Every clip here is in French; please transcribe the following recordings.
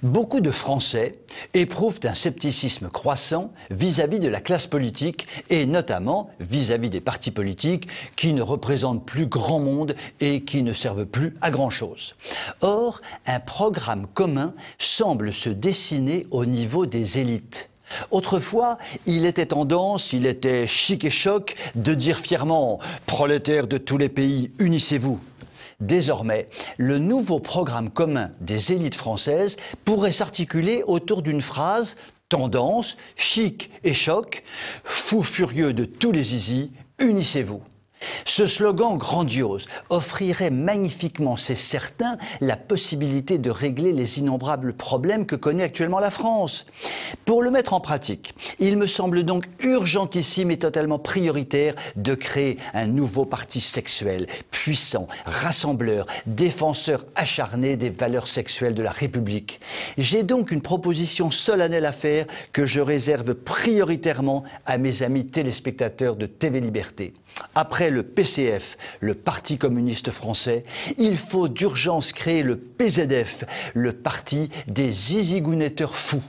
Beaucoup de Français éprouvent un scepticisme croissant vis-à-vis de la classe politique et notamment vis-à-vis des partis politiques qui ne représentent plus grand monde et qui ne servent plus à grand-chose. Or, un programme commun semble se dessiner au niveau des élites. Autrefois, il était tendance, il était chic et choc de dire fièrement « Prolétaires de tous les pays, unissez-vous ». Désormais, le nouveau programme commun des élites françaises pourrait s'articuler autour d'une phrase tendance, chic et choc, fou furieux de tous les zizis, unissez-vous. Ce slogan grandiose offrirait magnifiquement, c'est certain, la possibilité de régler les innombrables problèmes que connaît actuellement la France. Pour le mettre en pratique, il me semble donc urgentissime et totalement prioritaire de créer un nouveau parti sexuel, puissant, rassembleur, défenseur acharné des valeurs sexuelles de la République. J'ai donc une proposition solennelle à faire que je réserve prioritairement à mes amis téléspectateurs de TV Liberté. Après le PCF, le Parti communiste français, il faut d'urgence créer le PZF, le parti des zizigounetteurs fous.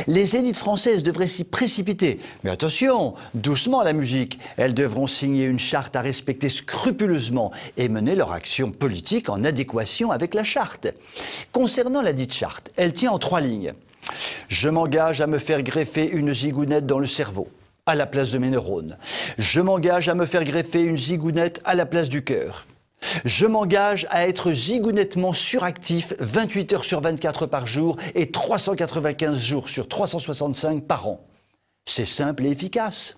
Les élites françaises devraient s'y précipiter. Mais attention, doucement la musique. Elles devront signer une charte à respecter scrupuleusement et mener leur action politique en adéquation avec la charte. Concernant la dite charte, elle tient en 3 lignes. Je m'engage à me faire greffer une zigounette dans le cerveau, à la place de mes neurones. Je m'engage à me faire greffer une zigounette à la place du cœur. Je m'engage à être zigounettement suractif 28 heures sur 24 par jour et 395 jours sur 365 par an. C'est simple et efficace.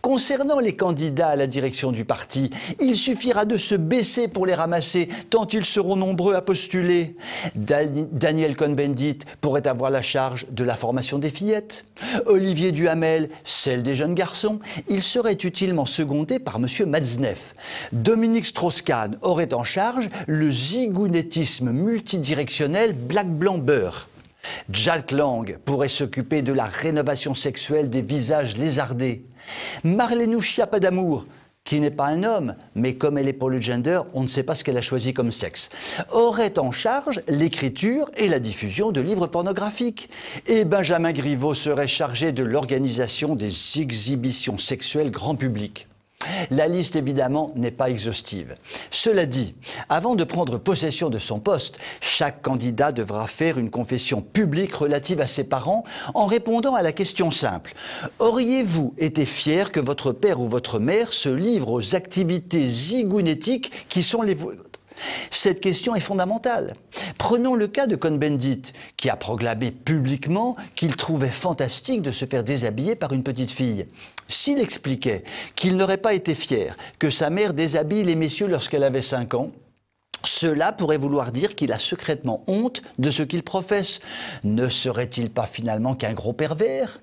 Concernant les candidats à la direction du parti, il suffira de se baisser pour les ramasser, tant ils seront nombreux à postuler. Daniel Cohn-Bendit pourrait avoir la charge de la formation des fillettes. Olivier Duhamel, celle des jeunes garçons. Il serait utilement secondé par M. Matzneff. Dominique Strauss-Kahn aurait en charge le zigounettisme multidirectionnel black-blanc-beurre. Jack Lang pourrait s'occuper de la rénovation sexuelle des visages lézardés. Marlénou Chiappa-Damour, qui n'est pas un homme, mais comme elle est pour le gender, on ne sait pas ce qu'elle a choisi comme sexe, aurait en charge l'écriture et la diffusion de livres pornographiques. Et Benjamin Griveaux serait chargé de l'organisation des exhibitions sexuelles grand public. La liste, évidemment, n'est pas exhaustive. Cela dit, avant de prendre possession de son poste, chaque candidat devra faire une confession publique relative à ses parents en répondant à la question simple. Auriez-vous été fier que votre père ou votre mère se livre aux activités zigounétiques qui sont les vôtres ? Cette question est fondamentale. Prenons le cas de Cohn-Bendit, qui a proclamé publiquement qu'il trouvait fantastique de se faire déshabiller par une petite fille. S'il expliquait qu'il n'aurait pas été fier que sa mère déshabille les messieurs lorsqu'elle avait 5 ans, cela pourrait vouloir dire qu'il a secrètement honte de ce qu'il professe. Ne serait-il pas finalement qu'un gros pervers ?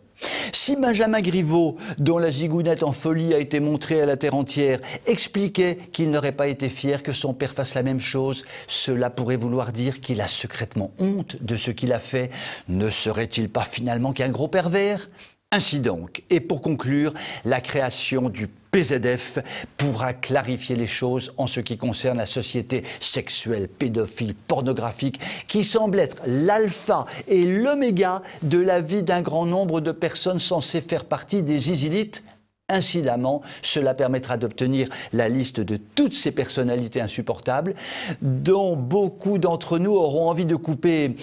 Si Benjamin Griveaux, dont la zigounette en folie a été montrée à la terre entière, expliquait qu'il n'aurait pas été fier que son père fasse la même chose, cela pourrait vouloir dire qu'il a secrètement honte de ce qu'il a fait. Ne serait-il pas finalement qu'un gros pervers ? Ainsi donc, et pour conclure, la création du PZF pourra clarifier les choses en ce qui concerne la société sexuelle, pédophile, pornographique, qui semble être l'alpha et l'oméga de la vie d'un grand nombre de personnes censées faire partie des zizilites. Incidemment, cela permettra d'obtenir la liste de toutes ces personnalités insupportables dont beaucoup d'entre nous auront envie de couper...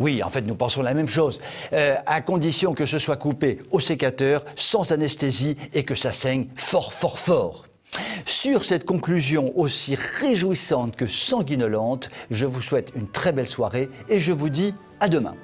Oui, en fait, nous pensons la même chose, à condition que ce soit coupé au sécateur, sans anesthésie et que ça saigne fort, fort, fort. Sur cette conclusion aussi réjouissante que sanguinolente, je vous souhaite une très belle soirée et je vous dis à demain.